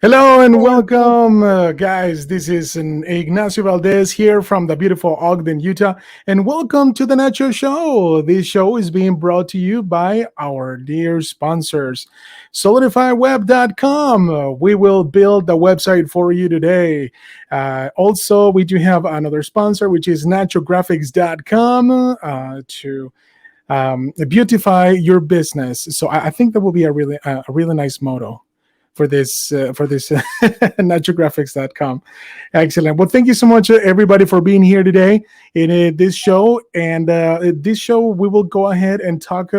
Hello and welcome, guys. This is Ignacio Valdez here from the beautiful Ogden, Utah, and welcome to the Nacho Show. This show is being brought to you by our dear sponsors, solidifyweb.com. We will build the website for you today. Also, we do have another sponsor, which is naturographics.com to beautify your business. So I think that will be a really nice motto for this naturographics.com. Excellent. Well, thank you so much, everybody, for being here today in this show. And this show, we will go ahead and talk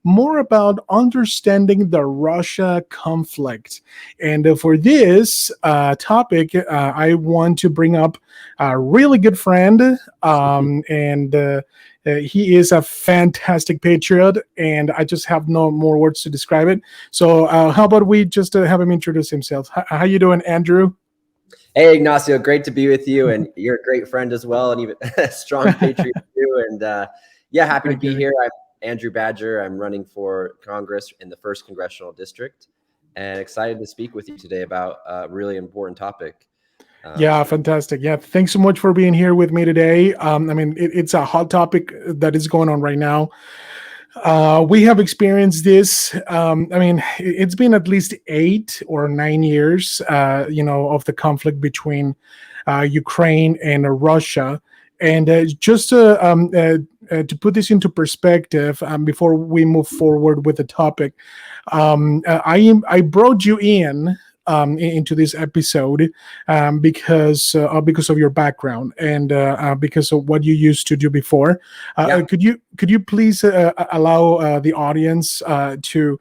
more about understanding the Russia conflict. And for this topic, I want to bring up a really good friend, and he is a fantastic patriot, and I just have no more words to describe it. So how about we just have him introduce himself? How you doing, Andrew? Hey, Ignacio, great to be with you, and you're a great friend as well, and even a strong patriot too. And happy to be here. I'm Andrew Badger. I'm running for Congress in the 1st Congressional District, and excited to speak with you today about a really important topic. Yeah, fantastic. Yeah, thanks so much for being here with me today. It's a hot topic that is going on right now. We have experienced this. It's been at least 8 or 9 years, of the conflict between Ukraine and Russia. And just to put this into perspective, before we move forward with the topic, I brought you into this episode because of your background and because of what you used to do before. Could you please allow the audience to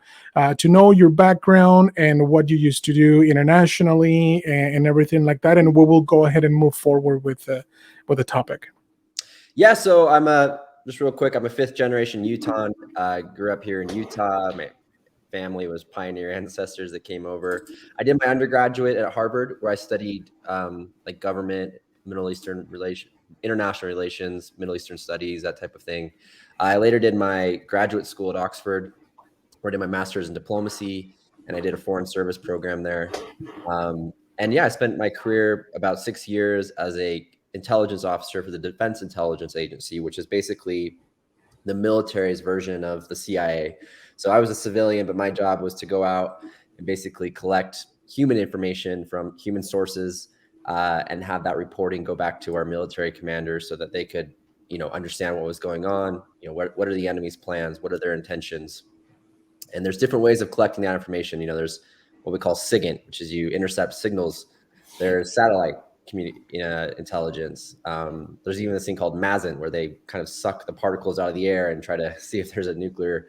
know your background and what you used to do internationally and everything like that, and we will go ahead and move forward with the topic. Yeah, so just real quick, I'm a 5th generation Utahn. I grew up here in Utah. My family was pioneer ancestors that came over. I did my undergraduate at Harvard, where I studied government, international relations, Middle Eastern studies, that type of thing. I later did my graduate school at Oxford, where I did my master's in diplomacy, and I did a foreign service program there. I spent my career about 6 years as a intelligence officer for the Defense Intelligence Agency, which is basically the military's version of the CIA. So I was a civilian, but my job was to go out and basically collect human information from human sources and have that reporting go back to our military commanders so that they could, understand what was going on. What are the enemy's plans? What are their intentions? And there's different ways of collecting that information. There's what we call SIGINT, which is you intercept signals. There's satellite intelligence. There's even this thing called MASN, where they kind of suck the particles out of the air and try to see if there's a nuclear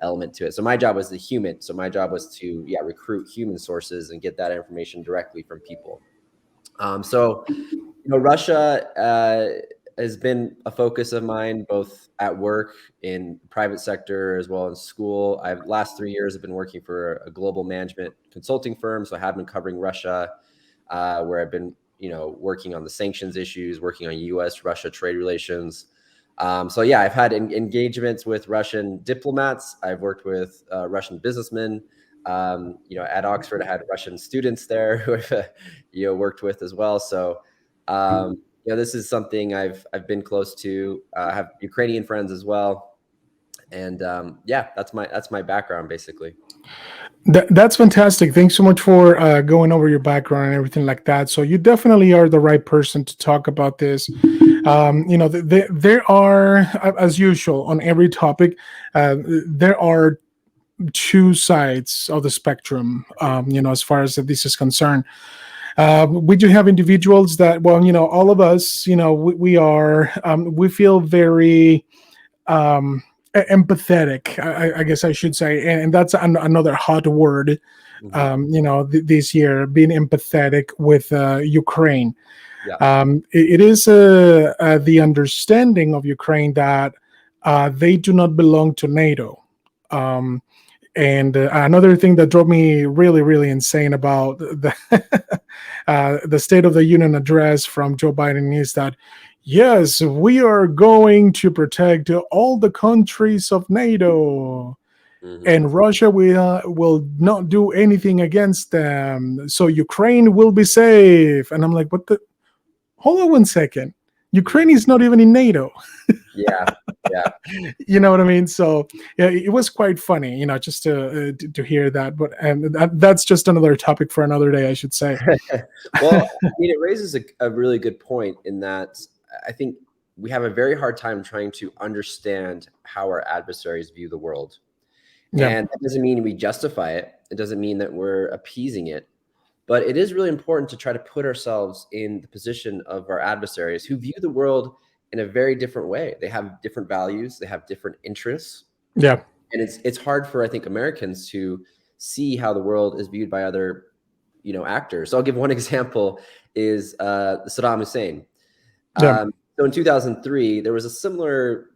element to it. So my job was the human. So my job was to recruit human sources and get that information directly from people. Russia has been a focus of mine, both at work, in private sector, as well as school. Last 3 years have been working for a global management consulting firm. So I have been covering Russia, where I've been working on the sanctions issues, working on U.S.-Russia trade relations. I've had engagements with Russian diplomats. I've worked with Russian businessmen. At Oxford, I had Russian students there who I've worked with as well. So, this is something I've been close to. I have Ukrainian friends as well. And that's my background, basically. That's fantastic. Thanks so much for going over your background and everything like that. So you definitely are the right person to talk about this. There are, as usual, on every topic, there are 2 sides of the spectrum, as far as this is concerned. We do have individuals that, all of us, we feel very empathetic, I guess I should say, and that's another hot word, this year, being empathetic with Ukraine. It is the understanding of Ukraine that they do not belong to NATO. And another thing that drove me really, really insane about the State of the Union address from Joe Biden is that, yes, we are going to protect all the countries of NATO. Hmm. and Russia will not do anything against them. So Ukraine will be safe. And I'm like, what the? Hold on one second. Ukraine is not even in NATO. Yeah. Yeah. You know what I mean? So yeah, it was quite funny, just to hear that. But that's just another topic for another day, I should say. Well, I mean, it raises a really good point in that I think we have a very hard time trying to understand how our adversaries view the world. Yeah, And that doesn't mean we justify it. It doesn't mean that we're appeasing it. But it is really important to try to put ourselves in the position of our adversaries who view the world in a very different way. They have different values, they have different interests. yeah, And it's hard for, I think, Americans to see how the world is viewed by other, actors. So I'll give one example is Saddam Hussein. yeah. So in 2003, there was a similar,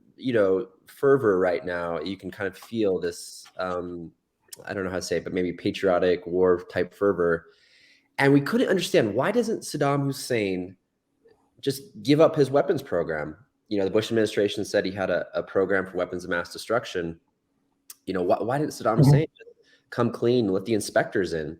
fervor right now. You can kind of feel this, I don't know how to say it, but maybe patriotic war type fervor. And we couldn't understand, why doesn't Saddam Hussein just give up his weapons program? The Bush administration said he had a program for weapons of mass destruction. Why didn't Saddam Mhm. Hussein come clean, let the inspectors in?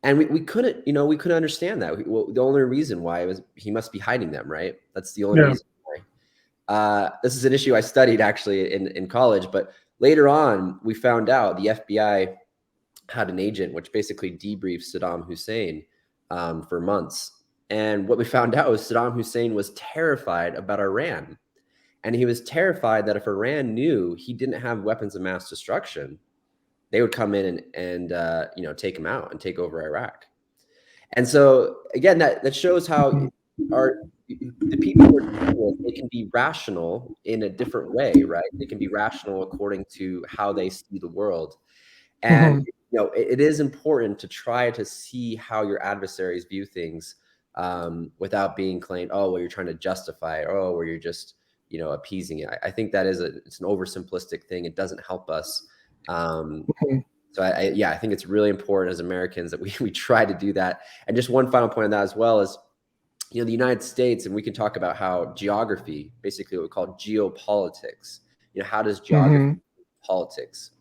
And we couldn't, we couldn't understand that. Well, the only reason why was he must be hiding them, right? That's the only Yeah. reason why. This is an issue I studied actually in college, but later on we found out the FBI had an agent which basically debriefed Saddam Hussein for months. And what we found out was Saddam Hussein was terrified about Iran. And he was terrified that if Iran knew he didn't have weapons of mass destruction, they would come in and take him out and take over Iraq. And so again, that shows how Mhm. our the people we're dealing with, they can be rational in a different way, right? They can be rational according to how they see the world. And Mhm. it is important to try to see how your adversaries view things without being claimed, oh, well, you're trying to justify it, oh, or you're just appeasing it. I think that it's an oversimplistic thing. It doesn't help us. Um, Mhm. so I think it's really important as Americans that we try to do that. And just one final point on that as well is, the United States, and we can talk about how geography, basically what we call geopolitics, how does geography Mhm. politics?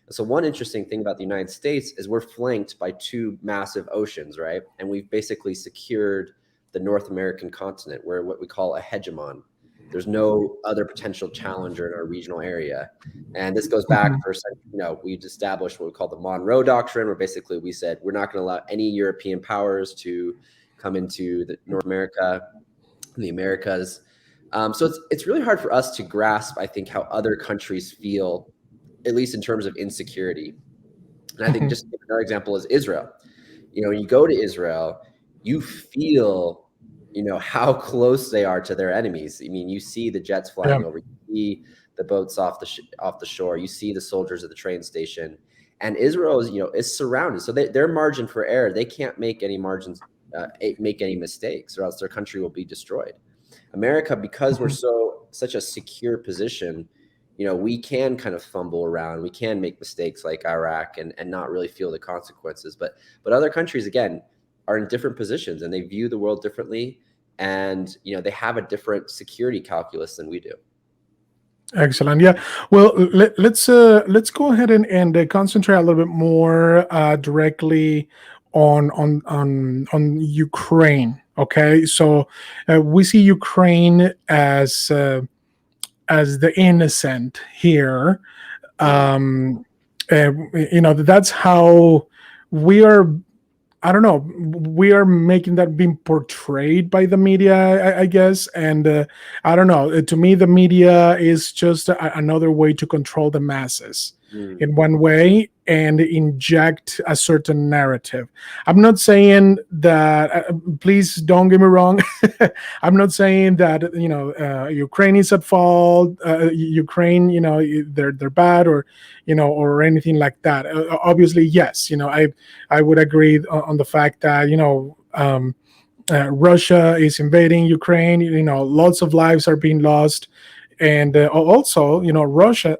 So one interesting thing about the United States is we're flanked by two massive oceans, right? And we've basically secured the North American continent. We're what we call a hegemon. There's no other potential challenger in our regional area. And this goes back Mhm. for, we've established what we call the Monroe Doctrine, where basically we said we're not going to allow any European powers to come into North America, the Americas. So it's really hard for us to grasp, I think, how other countries feel, at least in terms of insecurity. And I think Mhm. just another example is Israel. When you go to Israel, you feel, how close they are to their enemies. I mean, you see the jets Yeah. flying over, you see the boats off the shore, you see the soldiers at the train station, and Israel is surrounded. So their margin for error, they can't make any make any mistakes, or else their country will be destroyed. America, because we're Mhm. such a secure position, we can kind of fumble around. We can make mistakes like Iraq and not really feel the consequences. But other countries, again, are in different positions and they view the world differently. And, they have a different security calculus than we do. Excellent. Yeah. Well, let's go ahead and concentrate a little bit more directly on Ukraine. Okay, so we see Ukraine as the innocent here. Mm, Um, that's how we are. I don't know. We are making that being portrayed by the media, I guess, and I don't know. To me, the media is just another way to control the masses mm, in one way and inject a certain narrative. I'm not saying that. Please don't get me wrong. I'm not saying that Ukraine is at fault. Ukraine, they're bad or anything like that. Obviously, yes. I would agree on the fact that Russia is invading Ukraine. Lots of lives are being lost, and also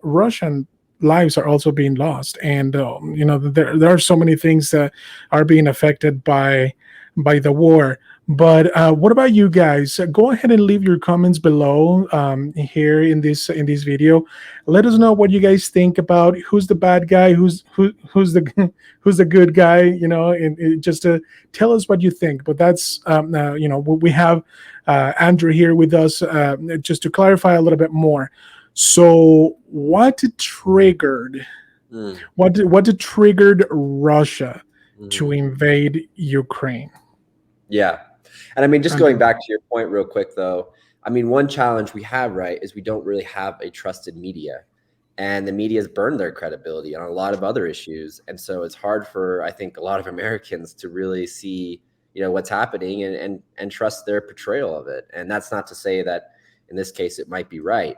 Russian lives are also being lost, and there are so many things that are being affected by the war. But what about you guys? Go ahead and leave your comments below here in this video. Let us know what you guys think about who's the bad guy, who's the who's the good guy. You know, and just to tell us what you think. But that's you know, we have Andrew here with us just to clarify a little bit more. So, Mm, what triggered Russia to mhm. invade Ukraine? Yeah. And I mean, just going Andrew. back to your point real quick, though, I mean, one challenge we have, right, is we don't really have a trusted media. And the media has burned their credibility on a lot of other issues. And so it's hard for, I think, a lot of Americans to really see, what's happening and trust their portrayal of it. And that's not to say that in this case it might be right.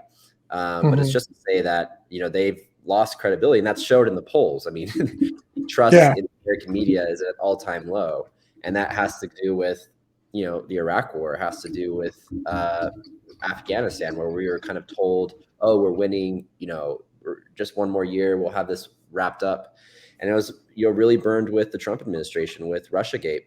But it's Mhm. just to say that, they've lost credibility, and that's showed in the polls. I mean, trust Yeah. in American media is at all-time low. And that has to do with, the Iraq War. It has to do with Afghanistan, where we were kind of told, oh, we're winning, just one more year, we'll have this wrapped up. And it was, really burned with the Trump administration, with Russiagate,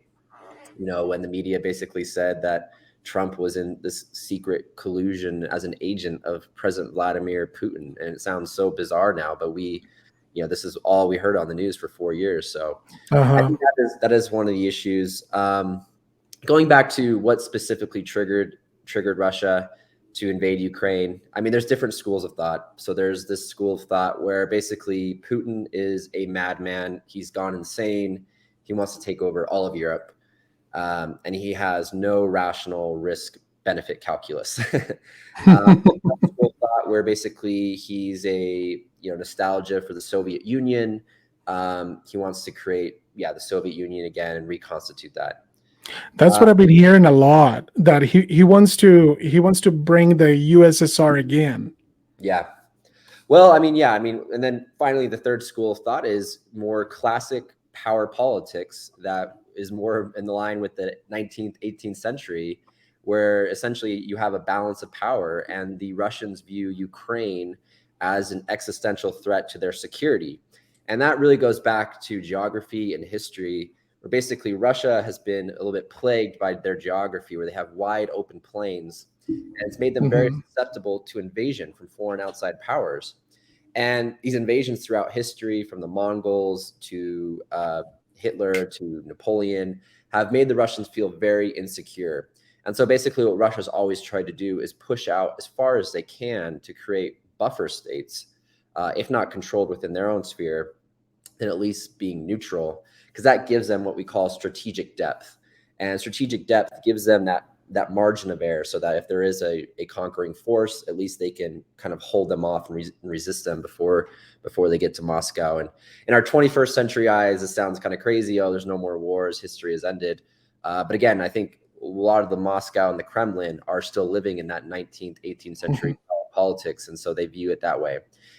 when the media basically said that Trump was in this secret collusion as an agent of President Vladimir Putin. And it sounds so bizarre now, but this is all we heard on the news for 4 years. So I Uh-huh. think that is one of the issues. Going back to what specifically triggered Russia to invade Ukraine. I mean, there's different schools of thought. So there's this school of thought where basically Putin is a madman. He's gone insane. He wants to take over all of Europe, and he has no rational risk benefit calculus. There's another school of thought where basically he's a nostalgia for the Soviet Union. He wants to create the Soviet Union again and reconstitute that. That's Uh, what I've been hearing a lot. That he wants to bring the USSR again. yeah. Well, I mean, yeah, I mean, and then finally, the third school of thought is more classic power politics that is more in the line with the 19th, 18th century, where essentially you have a balance of power, and the Russians view Ukraine as an existential threat to their security. And that really goes back to geography and history, where basically Russia has been a little bit plagued by their geography, where they have wide open plains, and it's made them very Hmm. susceptible to invasion from foreign outside powers. And these invasions throughout history, from the Mongols to Hitler to Napoleon, have made the Russians feel very insecure. And so basically, what Russia's always tried to do is push out as far as they can to create buffer states, if not controlled within their own sphere, then at least being neutral, because that gives them what we call strategic depth. And strategic depth gives them that margin of error, so that if there is a conquering force, at least they can kind of hold them off and resist them before they get to Moscow. And in our 21st century eyes, this sounds kind of crazy. Oh, there's no more wars. History has ended. But again, I think a lot of the Moscow and the Kremlin are still living in that 19th, 18th century politics. And so they view it that way.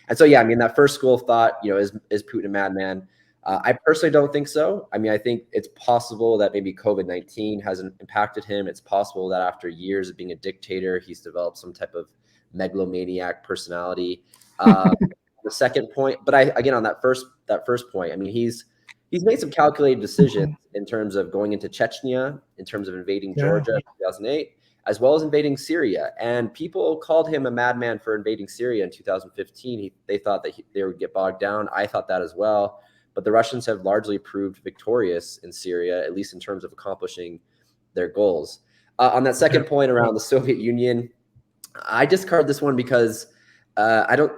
And so, yeah, I mean, that first school of thought, is Putin a madman? I personally don't think so. I mean, I think it's possible that maybe COVID-19 hasn't impacted him. It's possible that after years of being a dictator, he's developed some type of megalomaniac personality. The second point, but again, on that first point, I mean, he's made some calculated decisions in terms of going into Chechnya, in terms of invading Yeah. Georgia in 2008, as well as invading Syria. And people called him a madman for invading Syria in 2015. They thought that they would get bogged down. I thought that as well. But the Russians have largely proved victorious in Syria, at least in terms of accomplishing their goals. On that Yeah. second point around the Soviet Union, I discard this one because I don't.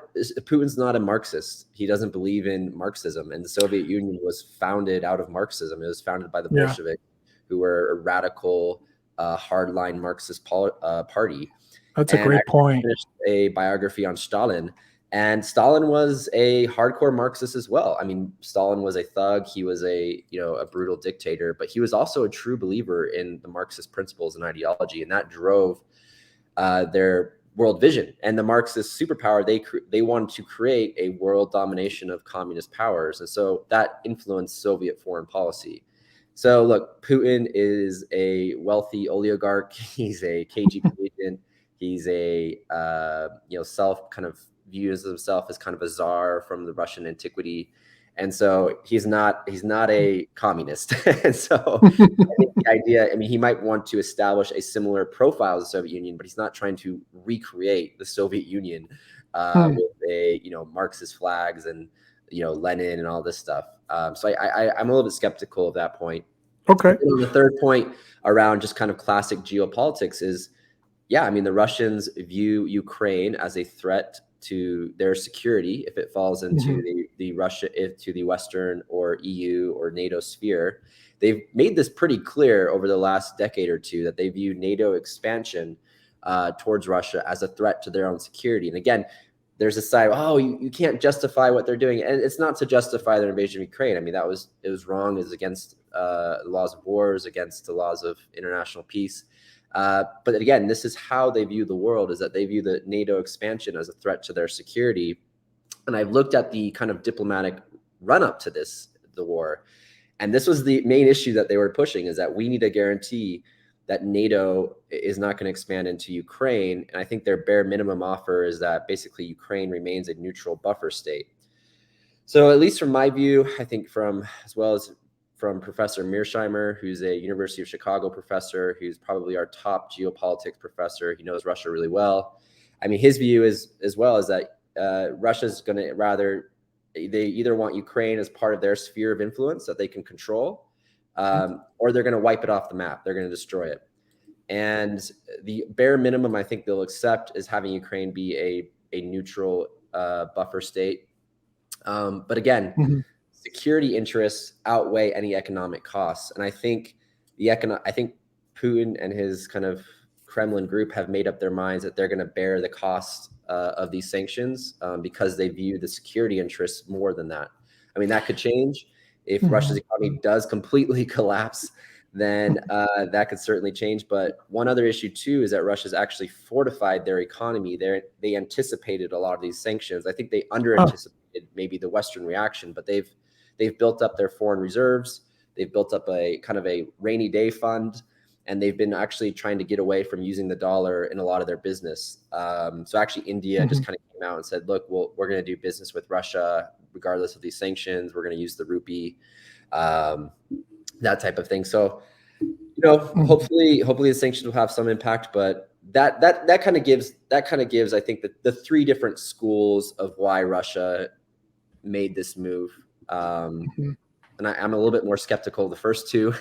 Putin's not a Marxist. He doesn't believe in Marxism, and the Soviet Union was founded out of Marxism. It was founded by the Yeah. Bolsheviks, who were a radical, hardline Marxist party. That's a And I great point. finished a biography on Stalin, and Stalin was a hardcore Marxist as well. I mean, Stalin was a thug. He was a brutal dictator, but he was also a true believer in the Marxist principles and ideology, and that drove their world vision. And the Marxist superpower, they wanted to create a world domination of communist powers, and so that influenced Soviet foreign policy. So look, Putin is a wealthy oligarch. He's a KGB agent. He's a self kind of views himself as kind of a czar from the Russian antiquity. And so he's not a communist. And so I think the idea, I mean, he might want to establish a similar profile as the Soviet Union, but he's not trying to recreate the Soviet Union with a, Marxist flags and, Lenin and all this stuff. So I'm a little bit skeptical of that point. Okay. The third point around just kind of classic geopolitics is, yeah, I mean, the Russians view Ukraine as a threat to their security if it falls into to the Western or EU or NATO sphere. They've made this pretty clear over the last decade or two that they view NATO expansion towards Russia as a threat to their own security. And again, there's a side, you can't justify what they're doing. And it's not to justify their invasion of Ukraine. I mean, it was wrong. It was against the laws of wars, against the laws of international peace. But again, this is how they view the world, is that they view the NATO expansion as a threat to their security. And I've looked at the kind of diplomatic run-up to the war. And this was the main issue that they were pushing, is that we need a guarantee that NATO is not going to expand into Ukraine. And I think their bare minimum offer is that basically Ukraine remains a neutral buffer state. So at least from my view, I think as well as from Professor Mearsheimer, who's a University of Chicago professor, who's probably our top geopolitics professor. He knows Russia really well. I mean, his view is that Russia's going to they either want Ukraine as part of their sphere of influence that they can control, or they're going to wipe it off the map. They're going to destroy it. And the bare minimum I think they'll accept is having Ukraine be a neutral buffer state. But again, security interests outweigh any economic costs. And I think Putin and his kind of Kremlin group have made up their minds that they're going to bear the cost of these sanctions because they view the security interests more than that. I mean, that could change. If Russia's economy does completely collapse, then that could certainly change. But one other issue too is that Russia's actually fortified their economy. They anticipated a lot of these sanctions. I think they under-anticipated maybe the Western reaction, but they've built up their foreign reserves. They've built up a kind of a rainy day fund, and they've been actually trying to get away from using the dollar in a lot of their business. So actually India just kind of came out and said, look, we're going to do business with Russia regardless of these sanctions. We're going to use the rupee, that type of thing. So, hopefully the sanctions will have some impact, but that kind of gives, I think, the three different schools of why Russia made this move. And I'm a little bit more skeptical of the first two.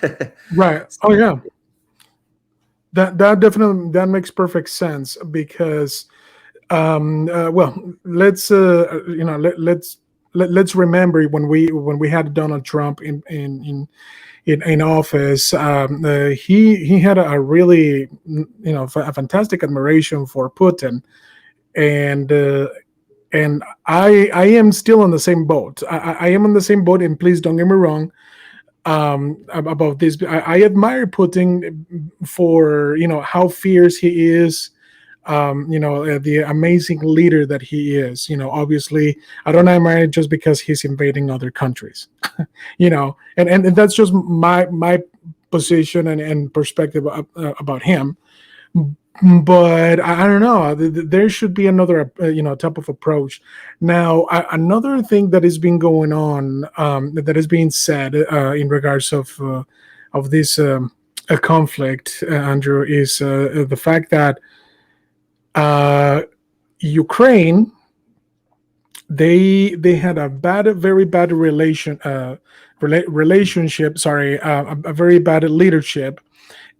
Right. Oh yeah. That definitely, that makes perfect sense because, let's remember when we had Donald Trump in office, he had a really, a fantastic admiration for Putin, and I am still on the same boat. I am on the same boat, and please don't get me wrong about this. I admire Putin for how fierce he is, the amazing leader that he is. Obviously, I don't admire it just because he's invading other countries, and that's just my position and perspective about him. But I don't know. There should be another, type of approach. Now, another thing that has been going on, that is being said in regards of this conflict, Andrew, is the fact that Ukraine, they had a very bad relationship. Sorry, a very bad leadership,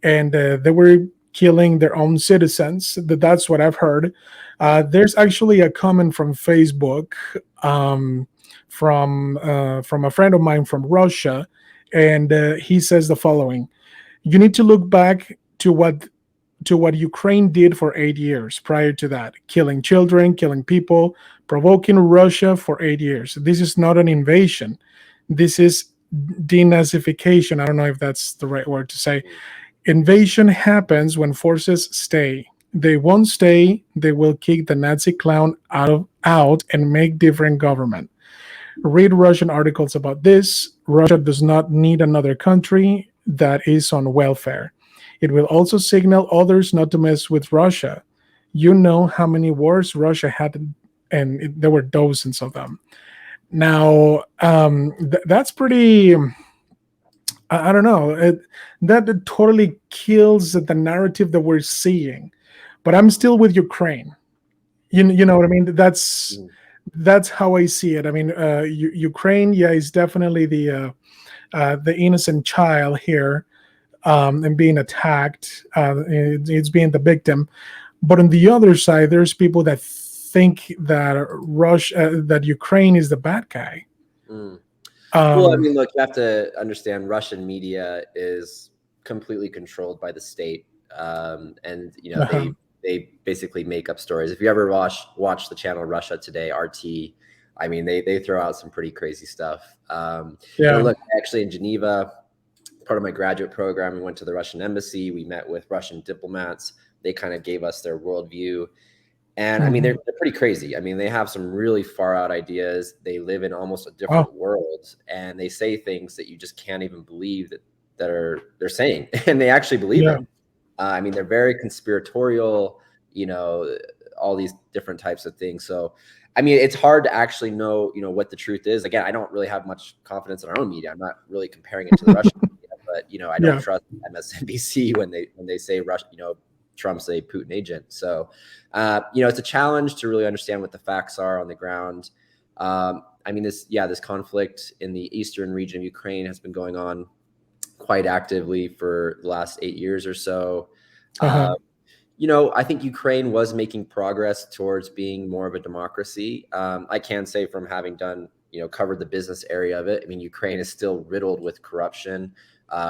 and they were killing their own citizens. That's what I've heard. There's actually a comment from Facebook from a friend of mine from Russia, and he says the following: you need to look back to what Ukraine did for 8 years prior to that, killing children, killing people, provoking Russia for 8 years. This is not an invasion. This is denazification. I don't know if that's the right word to say. Invasion happens when forces stay. They won't stay. They will kick the Nazi clown out and make different government. Read Russian articles about this. Russia does not need another country that is on welfare. It will also signal others not to mess with Russia. You know how many wars Russia had, and there were dozens of them. Now, that's pretty. I don't know. That totally kills the narrative that we're seeing. But I'm still with Ukraine. You know what I mean? Mm. That's how I see it. I mean, Ukraine, yeah, is definitely the innocent child here, and being attacked. It's being the victim. But on the other side, there's people that think that that Ukraine is the bad guy. Mm. Well, I Um, mean, look, you have to understand Russian media is completely controlled by the state. And uh-huh. they basically make up stories. If you ever watch the channel Russia Today, RT, I mean, they throw out some pretty crazy stuff. Yeah. Look, actually in Geneva, part of my graduate program, we went to the Russian embassy. We met with Russian diplomats. They kind of gave us their worldview. And I mean, Mhm. they're pretty crazy. I mean, they have some really far out ideas. They live in almost a Wow. different world, and they say things that you just can't even believe that they're saying, and they actually believe Yeah. them. I mean, they're very conspiratorial, you know, all these different types of things. So, I mean, it's hard to actually know, what the truth is. Again, I don't really have much confidence in our own media. I'm not really comparing it to the Russian media, but I don't Yeah. trust MSNBC when they say Russia, Trump's a Putin agent. So, it's a challenge to really understand what the facts are on the ground. I mean, this conflict in the eastern region of Ukraine has been going on quite actively for the last 8 years or so. Uh-huh. Uh, I think Ukraine was making progress towards being more of a democracy. I can say from having done, covered the business area of it. I mean, Ukraine is still riddled with corruption.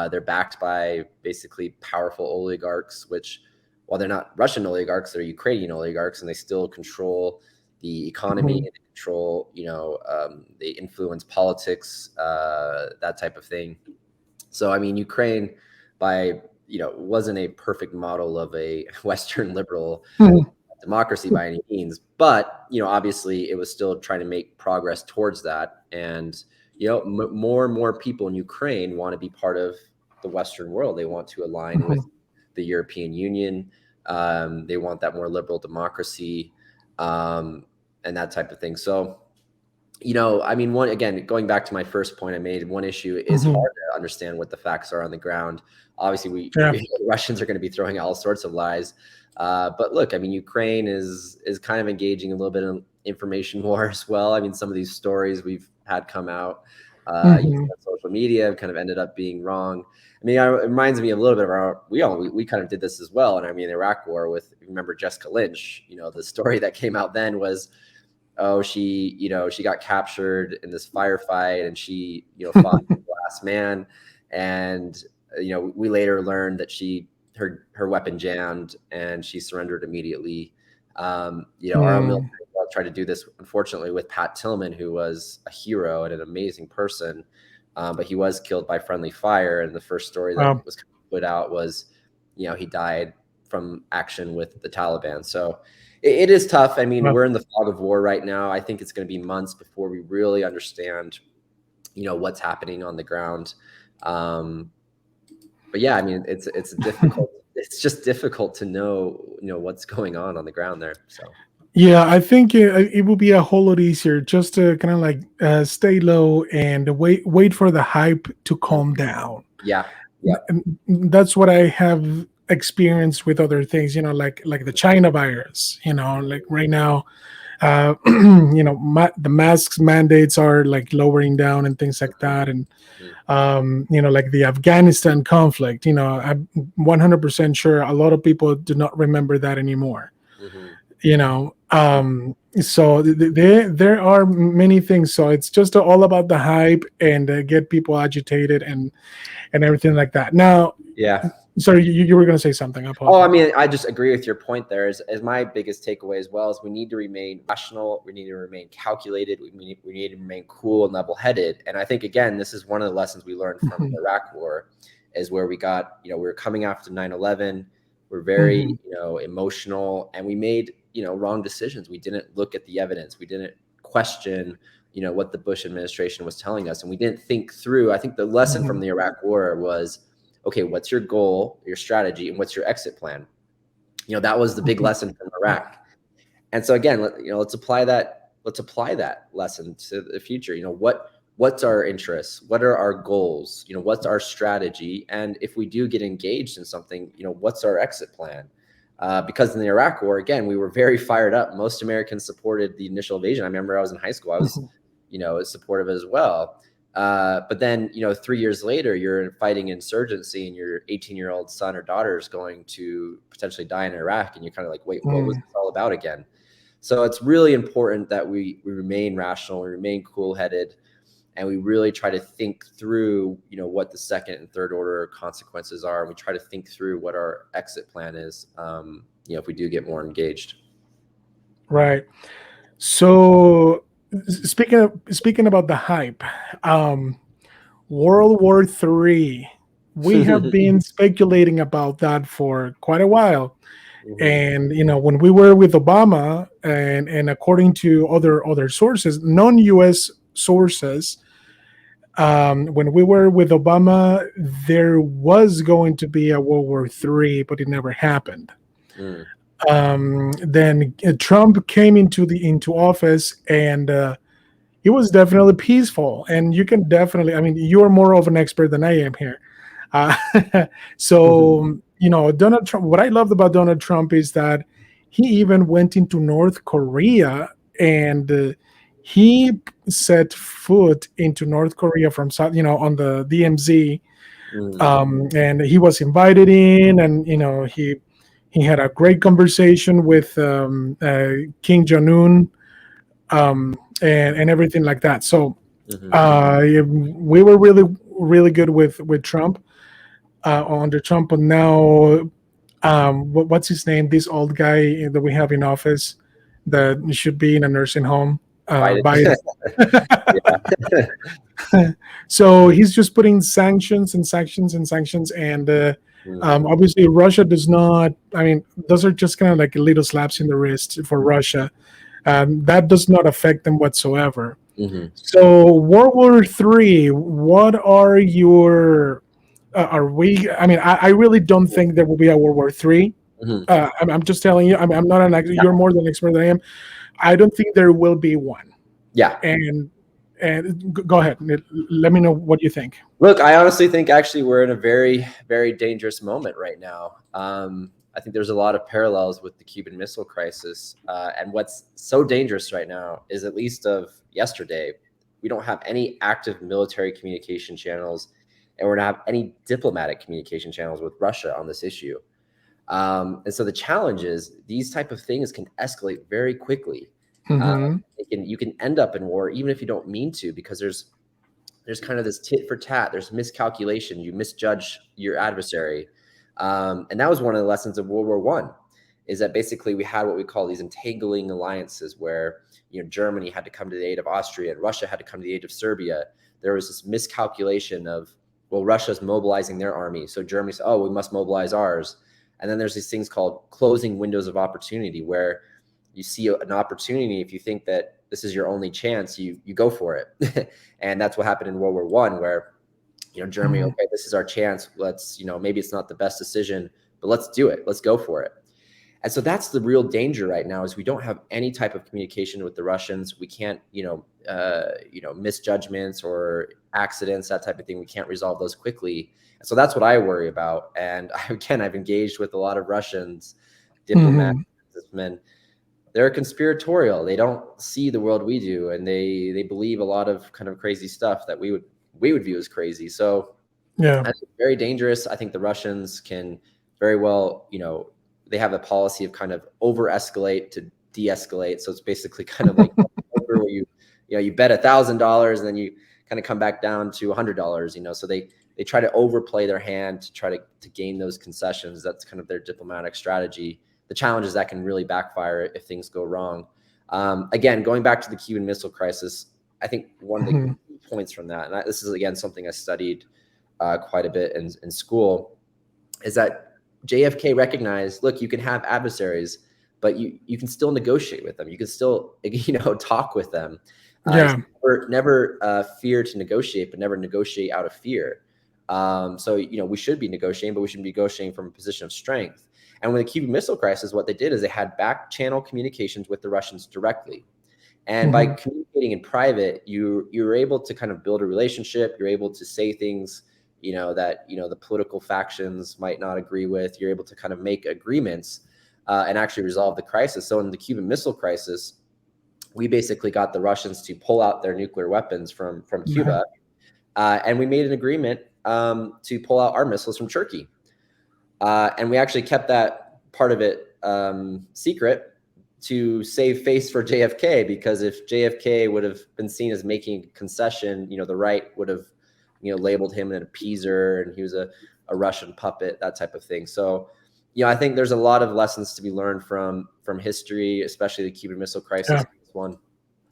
They're backed by basically powerful oligarchs, which, while they're not Russian oligarchs, they're Ukrainian oligarchs, and they still control the economy Mhm. and control, they influence politics, that type of thing. So, I mean, Ukraine, by wasn't a perfect model of a Western liberal Mhm. democracy by any means, but obviously it was still trying to make progress towards that. And more and more people in Ukraine want to be part of the Western world. They want to align with Mhm. the European Union. They want that more liberal democracy, and that type of thing. So, I mean, going back to my first point I made, one issue is Mhm. hard to understand what the facts are on the ground. Obviously, Yeah. the Russians are going to be throwing out all sorts of lies. But look, I mean, Ukraine is kind of engaging a little bit in information war as well. I mean, some of these stories we've had come out, Mhm. on social media have kind of ended up being wrong. I mean, it reminds me a little bit of we kind of did this as well. And I mean, the Iraq War with, remember Jessica Lynch, the story that came out then was, oh, she got captured in this firefight, and she, fought the last man. And, we later learned that her weapon jammed and she surrendered immediately. Our own Mm. military tried to do this, unfortunately, with Pat Tillman, who was a hero and an amazing person. But he was killed by friendly fire. And the first story that Wow. was put out was, he died from action with the Taliban. So it is tough. I mean, Wow. we're in the fog of war right now. I think it's going to be months before we really understand, what's happening on the ground. Um, but yeah, I mean, it's difficult. It's just difficult to know, what's going on the ground there. So Yeah, I think it will be a whole lot easier just to kind of like stay low and wait for the hype to mm, calm down. yeah, yeah, And that's what I have experienced with other things, like the China virus. Like right now, the masks mandates are like lowering down and things like that, and mhm, like the Afghanistan conflict. I'm 100% sure a lot of people do not remember that anymore. mhm. So there are many things. So it's just all about the hype and get people agitated and everything like that. Now, Yeah. sorry, you were going to say something. I Oh, I apologize. mean, I just agree with your point there. Is my biggest takeaway as well, is we need to remain rational. We need to remain calculated. We need to remain cool and level-headed. And I think, again, this is one of the lessons we learned from Mhm. the Iraq War, is where we got, we were coming after 9/11. We're very, Mhm. emotional, and we made, wrong decisions. We didn't look at the evidence. We didn't question, what the Bush administration was telling us, and we didn't think through. I think the lesson from Mhm. the Iraq War was, okay, what's your goal, your strategy, and what's your exit plan? That was the big Mhm. lesson from Iraq. And so again, let's apply that let's apply that lesson to the future. What's our interests? What are our goals? What's our strategy? And if we do get engaged in something, what's our exit plan? Because in the Iraq War, again, we were very fired up. Most Americans supported the initial invasion. I remember I was in high school. I was, supportive as well. But then, 3 years later, you're fighting insurgency and your 18-year-old son or daughter is going to potentially die in Iraq. And you're kind of like, wait, what was this all about again? So it's really important that we remain rational, we remain cool-headed, and we really try to think through, what the second and third order consequences are. And we try to think through what our exit plan is, if we do get more engaged. Right. So speaking about the hype, World War III, we have been speculating about that for quite a while. And when we were with Obama, and according to other sources, non-U.S. sources, when we were with Obama, there was going to be a World War III, but it never happened. Then Trump came into office, and it was definitely peaceful. And you can definitely, I mean, you're more of an expert than I am here. So Donald Trump. What I loved about Donald Trump is that he even went into North Korea, and he set foot into North Korea from South, on the DMZ, and he was invited in, and he had a great conversation with Kim Jong-un, and everything like that. So we were really good with Trump, under Trump. But now, what's his name? This old guy that we have in office that should be in a nursing home. Biden. So he's just putting sanctions and sanctions and sanctions, and obviously Russia does not. I mean, those are just kind of like little slaps in the wrist for Russia. That does not affect them whatsoever. So World War III, what are your? Are we? I mean, I really don't think there will be a World War III. I'm just telling you. I'm not an expert. You're more than an expert than I am. I don't think there will be one. Yeah. And go ahead. Let me know what you think. Look, I honestly think actually we're in a very, very dangerous moment right now. I think there's a lot of parallels with the Cuban Missile Crisis. And what's so dangerous right now is, at least of yesterday, we don't have any active military communication channels, and we're not have any diplomatic communication channels with Russia on this issue. And so the challenge is these type of things can escalate very quickly. You can end up in war even if you don't mean to, because there's kind of this tit for tat. There's miscalculation. You misjudge your adversary. And that was one of the lessons of World War I, is that basically we had what we call these entangling alliances where, Germany had to come to the aid of Austria and Russia had to come to the aid of Serbia. There was this miscalculation of, well, Russia's mobilizing their army, so Germany said, oh, we must mobilize ours. And then there's these things called closing windows of opportunity, where you see an opportunity. If you think that this is your only chance, you go for it. And that's what happened in World War I, where, Germany, okay, this is our chance. Let's, maybe it's not the best decision, but let's do it. Let's go for it. And so that's the real danger right now, is we don't have any type of communication with the Russians. We can't, misjudgments or accidents, that type of thing. We can't resolve those quickly. And so that's what I worry about. And again, I've engaged with a lot of Russians, diplomats, businessmen. They're conspiratorial. They don't see the world we do, and they believe a lot of kind of crazy stuff that we would view as crazy. So yeah, that's very dangerous. I think the Russians can very well, they have a policy of kind of over-escalate to de-escalate. So it's basically kind of like where you bet $1,000 and then you kind of come back down to $100. So they try to overplay their hand to try to gain those concessions. That's kind of their diplomatic strategy. The challenge is that can really backfire if things go wrong. Again, going back to the Cuban Missile Crisis, I think one of the key points from that, and this is, again, something I studied quite a bit in school, is that JFK recognized, look, you can have adversaries, but you can still negotiate with them. You can still, talk with them. Never fear to negotiate, but never negotiate out of fear. So, we should be negotiating, but we should be negotiating from a position of strength. And when the Cuban Missile Crisis, what they did is they had back channel communications with the Russians directly. And by communicating in private, you're able to kind of build a relationship. You're able to say things, that, the political factions might not agree with. You're able to kind of make agreements and actually resolve the crisis. So in the Cuban Missile Crisis, we basically got the Russians to pull out their nuclear weapons from Cuba. And we made an agreement to pull out our missiles from Turkey. And we actually kept that part of it secret to save face for JFK, because if JFK would have been seen as making a concession, the right would have, labeled him an appeaser and he was a Russian puppet, that type of thing. So, I think there's a lot of lessons to be learned from history, especially the Cuban Missile Crisis. One.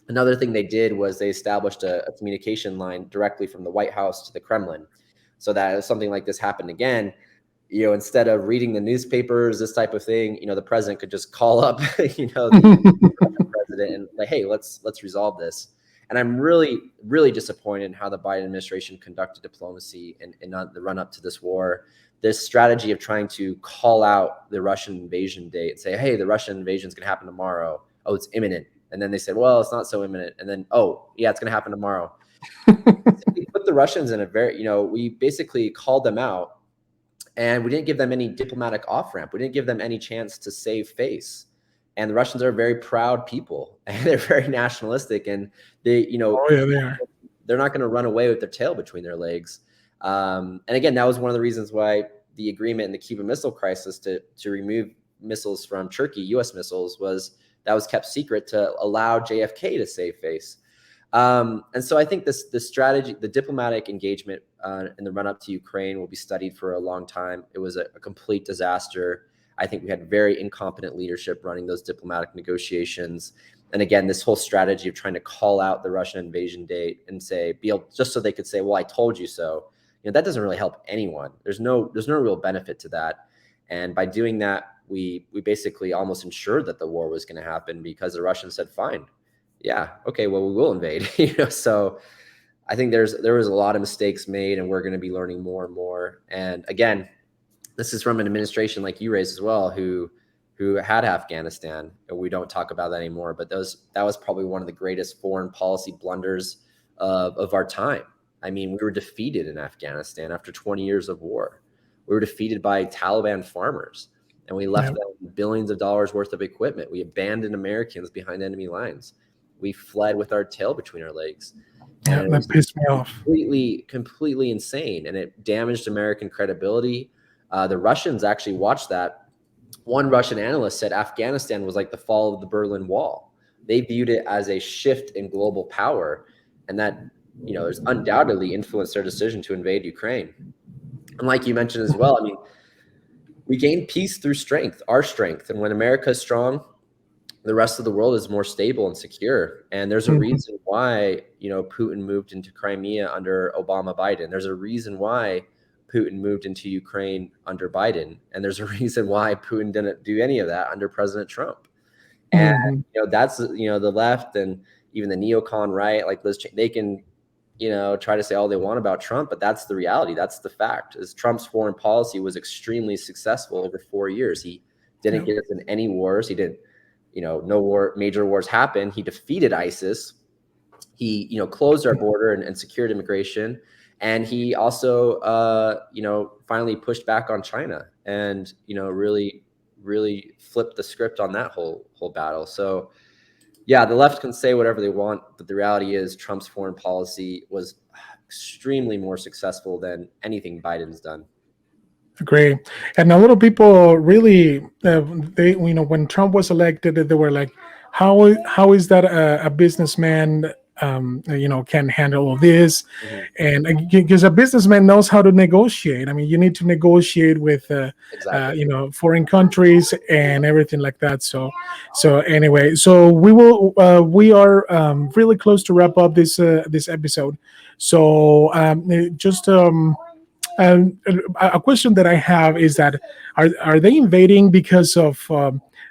Another thing they did was they established a communication line directly from the White House to the Kremlin, so that if something like this happened again, instead of reading the newspapers, this type of thing, the president could just call up, the president and like, hey, let's resolve this. And I'm really, really disappointed in how the Biden administration conducted diplomacy in the run up to this war. This strategy of trying to call out the Russian invasion date and say, hey, the Russian invasion is going to happen tomorrow. Oh, it's imminent. And then they said, well, it's not so imminent. And then, oh, yeah, it's going to happen tomorrow. We put the Russians in a very, we basically called them out, and we didn't give them any diplomatic off-ramp. We didn't give them any chance to save face. And the Russians are very proud people, and they're very nationalistic, and they, they are. They're not going to run away with their tail between their legs. And again, that was one of the reasons why the agreement in the Cuban Missile Crisis to remove missiles from Turkey, U.S. missiles, that was kept secret to allow JFK to save face. And so I think this strategy, the diplomatic engagement in the run up to Ukraine, will be studied for a long time. It was a complete disaster. I think we had very incompetent leadership running those diplomatic negotiations. And again, this whole strategy of trying to call out the Russian invasion date and say, just so they could say, well, I told you so. That doesn't really help anyone. There's no real benefit to that. And by doing that, we basically almost ensured that the war was going to happen, because the Russians said, fine, yeah, okay, well, we will invade. So I think there was a lot of mistakes made, and we're going to be learning more and more. And again, this is from an administration like you raised as well, who had Afghanistan, and we don't talk about that anymore. But that was probably one of the greatest foreign policy blunders of our time. I mean, we were defeated in Afghanistan after 20 years of war. We were defeated by Taliban farmers, and we left them billions of dollars worth of equipment. We abandoned Americans behind enemy lines. We fled with our tail between our legs. Yeah, that pissed me off. Completely insane, and it damaged American credibility. The Russians actually watched that. One Russian analyst said Afghanistan was like the fall of the Berlin Wall. They viewed it as a shift in global power, and that has undoubtedly influenced their decision to invade Ukraine. And like you mentioned as well, I mean, we gain peace through strength, our strength. And when America is strong, the rest of the world is more stable and secure. And there's a reason why, Putin moved into Crimea under Obama Biden. There's a reason why Putin moved into Ukraine under Biden. And there's a reason why Putin didn't do any of that under President Trump. And, that's, the left and even the neocon right, like they can, try to say all they want about Trump, but that's the reality. That's the fact. Is Trump's foreign policy was extremely successful over 4 years. He didn't get us in any wars. He didn't, no major wars happened. He defeated ISIS. He, closed our border and secured immigration. And he also, finally pushed back on China and, really, really flipped the script on that whole battle. So, yeah, the left can say whatever they want, but the reality is Trump's foreign policy was extremely more successful than anything Biden's done. Agree. And a lot of people really, when Trump was elected, they were like, how is that a businessman, can handle all this? And because a businessman knows how to negotiate. I mean, you need to negotiate with, foreign countries and everything like that. So anyway, so we are really close to wrap up this episode. So a question that I have is that are they invading because of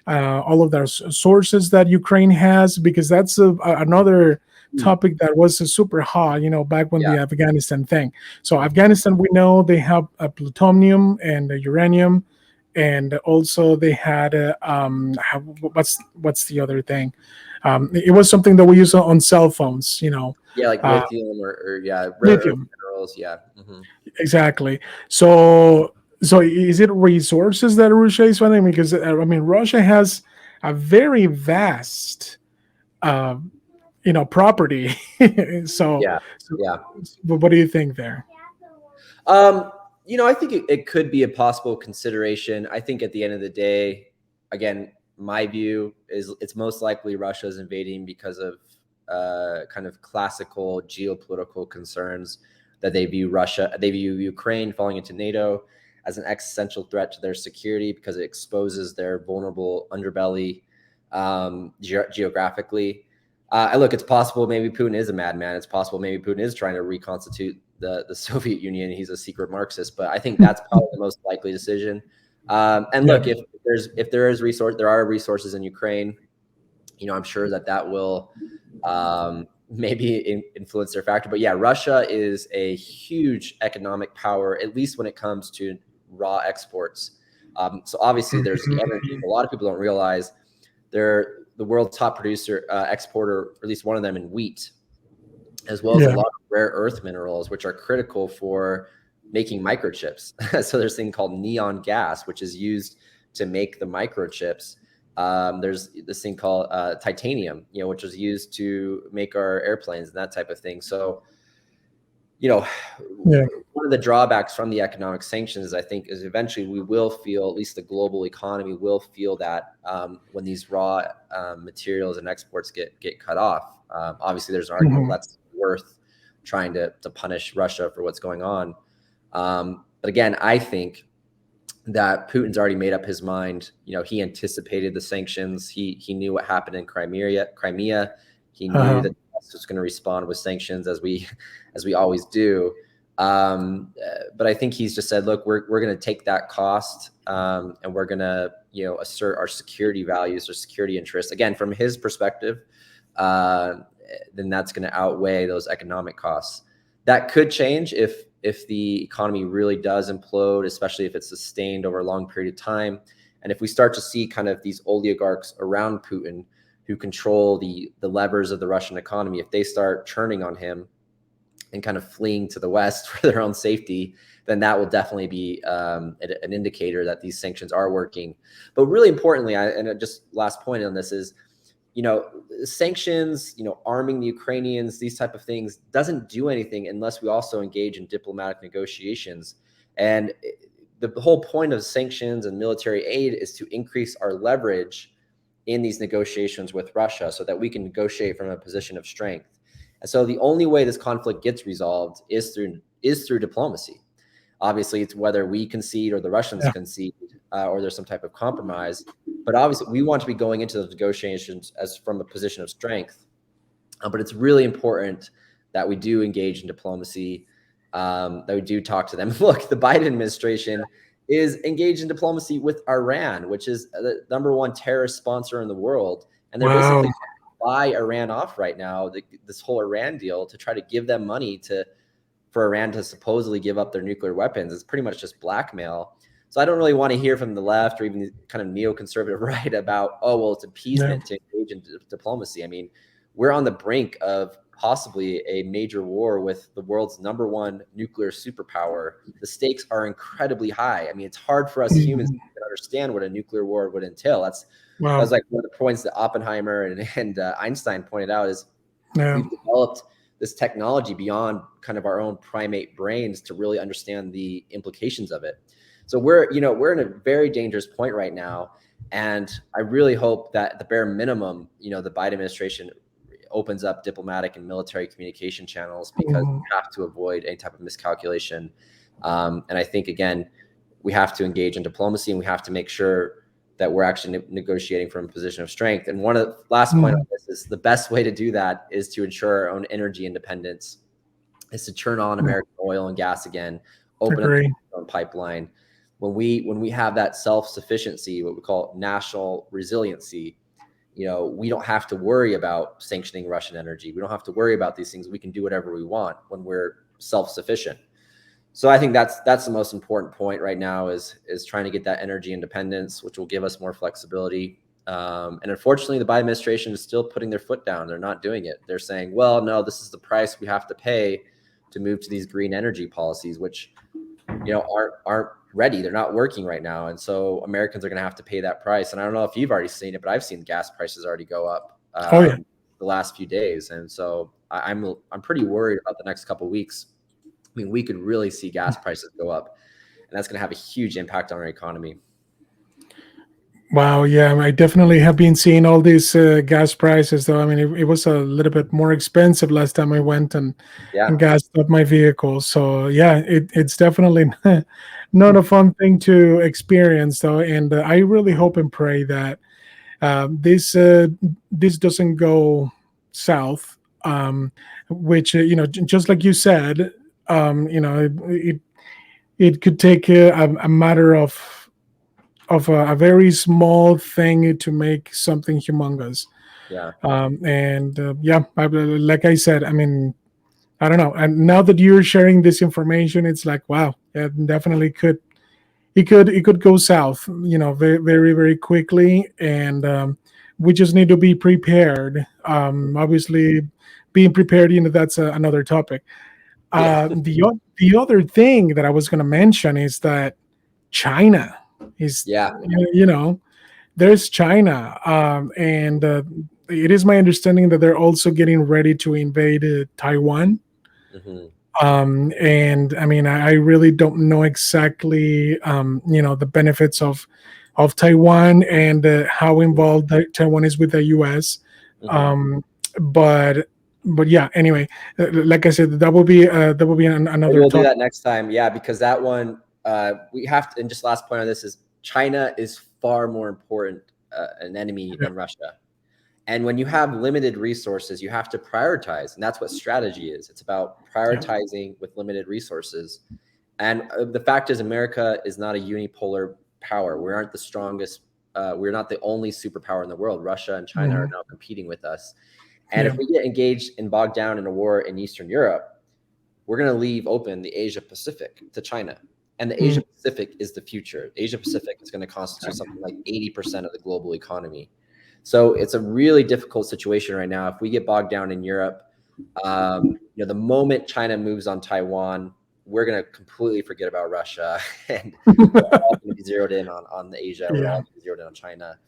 all of their sources that Ukraine has? Because that's another topic that was super hot, back when the Afghanistan thing. So Afghanistan, we know they have plutonium and uranium, and also they had what's the other thing? It was something that we use on cell phones. Yeah, like Uh, lithium or yeah, rare earth lithium. minerals. Yeah. Exactly. So is it resources that Russia is finding? Because I mean, Russia has a very vast, uh, property. so, Yeah. so, Yeah. what do you think there? Um, I think it could be a possible consideration. I think at the end of the day, again, my view is it's most likely Russia is invading because of kind of classical geopolitical concerns that they view Ukraine falling into NATO as an existential threat to their security because it exposes their vulnerable underbelly geographically. Look, it's possible maybe Putin is a madman. It's possible maybe Putin is trying to reconstitute the Soviet Union. He's a secret Marxist, but I think that's probably the most likely decision. And Yeah. look, if there are resources in Ukraine. I'm sure that will maybe influence their factor. But yeah, Russia is a huge economic power, at least when it comes to raw exports. So obviously there's the energy. A lot of people don't realize they're the world's top producer, exporter, or at least one of them in wheat, as well as a Yeah. lot of rare earth minerals, which are critical for making microchips. So there's a thing called neon gas, which is used to make the microchips. There's this thing called titanium, which is used to make our airplanes and that type of thing. So, Yeah. one of the drawbacks from the economic sanctions, I think, is eventually we will feel, at least the global economy will feel that when these raw materials and exports get cut off. Obviously, there's an argument that's worth trying to punish Russia for what's going on. But again, I think that Putin's already made up his mind. He anticipated the sanctions. He knew what happened in Crimea. He knew that the West was going to respond with sanctions, as we always do. But I think he's just said, look, we're going to take that cost, and we're going to assert our security values or security interests. Again, from his perspective, then that's going to outweigh those economic costs. That could change if the economy really does implode, especially if it's sustained over a long period of time. And if we start to see kind of these oligarchs around Putin who control the levers of the Russian economy, if they start churning on him and kind of fleeing to the West for their own safety, then that will definitely be an indicator that these sanctions are working. But really importantly, and just last point on this is, sanctions, arming the Ukrainians, these type of things doesn't do anything unless we also engage in diplomatic negotiations. And the whole point of sanctions and military aid is to increase our leverage in these negotiations with Russia so that we can negotiate from a position of strength. And so the only way this conflict gets resolved is through diplomacy. Obviously, it's whether we concede or the Russians concede, or there's some type of compromise. But obviously, we want to be going into those negotiations as from a position of strength. But it's really important that we do engage in diplomacy, that we do talk to them. Look, the Biden administration is engaged in diplomacy with Iran, which is the #1 terrorist sponsor in the world. And they're basically buy Iran off right now, this whole Iran deal, to try to give them money for Iran to supposedly give up their nuclear weapons. It's pretty much just blackmail. So I don't really want to hear from the left or even the kind of neoconservative right about, oh, well, it's appeasement to engage in diplomacy. I mean, we're on the brink of possibly a major war with the world's #1 nuclear superpower. The stakes are incredibly high. I mean, it's hard for us humans to understand what a nuclear war would entail. That was like one of the points that Oppenheimer and Einstein pointed out is we've developed this technology beyond kind of our own primate brains to really understand the implications of it. So we're in a very dangerous point right now. And I really hope that at the bare minimum, the Biden administration opens up diplomatic and military communication channels, because we have to avoid any type of miscalculation. And I think, again, we have to engage in diplomacy, and we have to make sure that we're actually negotiating from a position of strength. And one of the last point on this is the best way to do that is to ensure our own energy independence, is to turn on American oil and gas again, open up the own pipeline. When we have that self-sufficiency, what we call national resiliency, we don't have to worry about sanctioning Russian energy. We don't have to worry about these things. We can do whatever we want when we're self-sufficient. So I think that's the most important point right now is trying to get that energy independence, which will give us more flexibility. And unfortunately, the Biden administration is still putting their foot down. They're not doing it. They're saying, well, no, this is the price we have to pay to move to these green energy policies, which, aren't ready. They're not working right now. And so Americans are going to have to pay that price. And I don't know if you've already seen it, but I've seen gas prices already go up Oh yeah. the last few days. And so I'm pretty worried about the next couple of weeks. I mean, we could really see gas prices go up, and that's going to have a huge impact on our economy. Wow, yeah, I definitely have been seeing all these gas prices, though. I mean, it was a little bit more expensive last time I went and Yeah. gassed up my vehicle. So yeah, it's definitely not a fun thing to experience, though. And I really hope and pray that this doesn't go south. Which just like you said, it could take a matter of a very small thing to make something humongous. Yeah. Like I said, I mean, I don't know. And now that you're sharing this information, it's like, wow, yeah, definitely it could go south, very, very, very quickly. And we just need to be prepared. Obviously, being prepared, that's another topic. Yeah. The other thing that I was going to mention is that China is, Yeah. there's China, and it is my understanding that they're also getting ready to invade Taiwan. Mm-hmm. And I mean, I really don't know exactly, the benefits of Taiwan and how involved Taiwan is with the U.S. Mm-hmm. But yeah. Anyway, like I said, that will be another. We'll do that next time. Yeah, because that one we have to. And just last point on this is China is far more important an enemy than Russia. And when you have limited resources, you have to prioritize. And that's what strategy is. It's about prioritizing with limited resources. And the fact is, America is not a unipolar power. We aren't the strongest. We're not the only superpower in the world. Russia and China are now competing with us. And if we get engaged and bogged down in a war in Eastern Europe, we're going to leave open the Asia Pacific to China. And the Asia Pacific is the future. Asia Pacific is going to constitute something like 80% of the global economy. So it's a really difficult situation right now. If we get bogged down in Europe, the moment China moves on Taiwan, we're going to completely forget about Russia, and we're all going to be zeroed in on the Asia. We're all going to be zeroed in on China.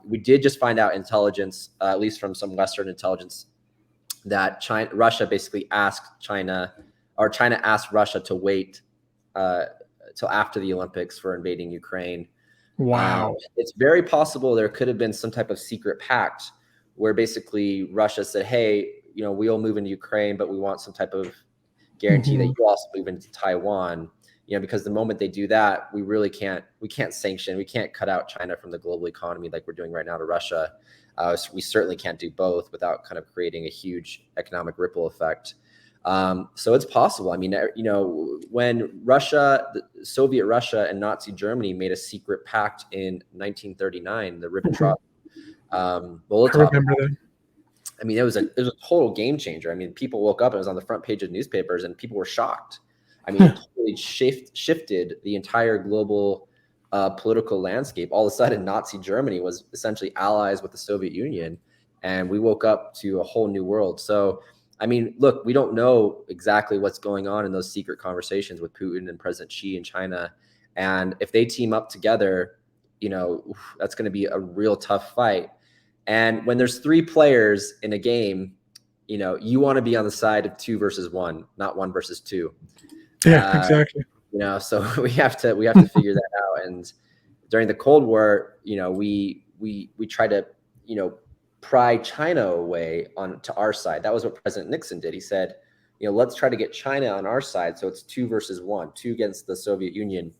We did just find out intelligence, at least from some Western intelligence, that Russia basically asked China asked Russia to wait till after the Olympics for invading Ukraine. Wow. It's very possible there could have been some type of secret pact where basically Russia said, hey, we'll move into Ukraine, but we want some type of guarantee that you also move into Taiwan, because the moment they do that, we can't sanction, we can't cut out China from the global economy like we're doing right now to Russia. So we certainly can't do both without kind of creating a huge economic ripple effect. So it's possible. I mean, when Soviet Russia and Nazi Germany made a secret pact in 1939, the Ribbentrop Molotov. I remember that. I mean, it was a total game changer. I mean, people woke up and it was on the front page of newspapers, and people were shocked. I mean, it totally shifted the entire global political landscape. All of a sudden, Nazi Germany was essentially allies with the Soviet Union, and we woke up to a whole new world. So, I mean, look, we don't know exactly what's going on in those secret conversations with Putin and President Xi in China. And if they team up together, that's going to be a real tough fight. And when there's three players in a game, you want to be on the side of 2 versus 1, not 1 versus 2. Yeah, exactly. So we have to figure that out. And during the Cold War, we try to, pry China away to our side. That was what President Nixon did. He said, let's try to get China on our side. So it's 2 versus 1, 2 against the Soviet Union.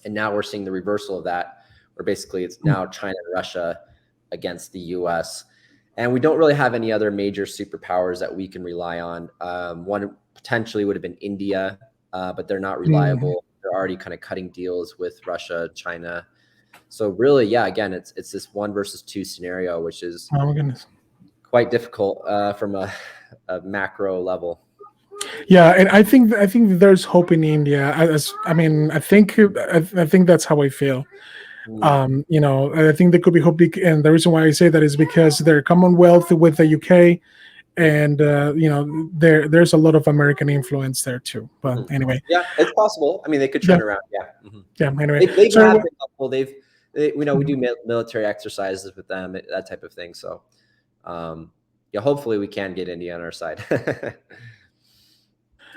And now we're seeing the reversal of that, where basically it's now China and Russia against the US. And we don't really have any other major superpowers that we can rely on. One potentially would have been India, but they're not reliable. They're already kind of cutting deals with Russia, China. So really, yeah, again, it's this 1 versus 2 scenario, which is oh my goodness, quite difficult from a macro level. Yeah, and I think there's hope in India. I think that's how I feel. Mm, I think there could be hope, and the reason why I say that is because their Commonwealth with the UK, and there's a lot of American influence there too. But mhm. anyway, Yeah, it's possible. I mean, they could yeah, turn around. Yeah. Mhm. yeah. Anyway, They so have been helpful. We do military exercises with them, that type of thing. So, yeah, hopefully we can get India on our side.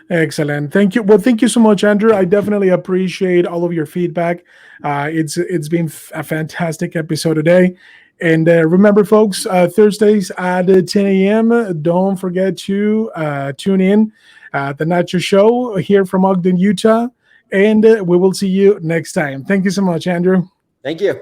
excellent. Thank you. Well, thank you so much, Andrew. I definitely appreciate all of your feedback. It's been a fantastic episode today. And remember, folks, Thursdays at 10 a.m. Don't forget to tune in the Nacho Show here from Ogden, Utah. And we will see you next time. Thank you so much, Andrew. Thank you.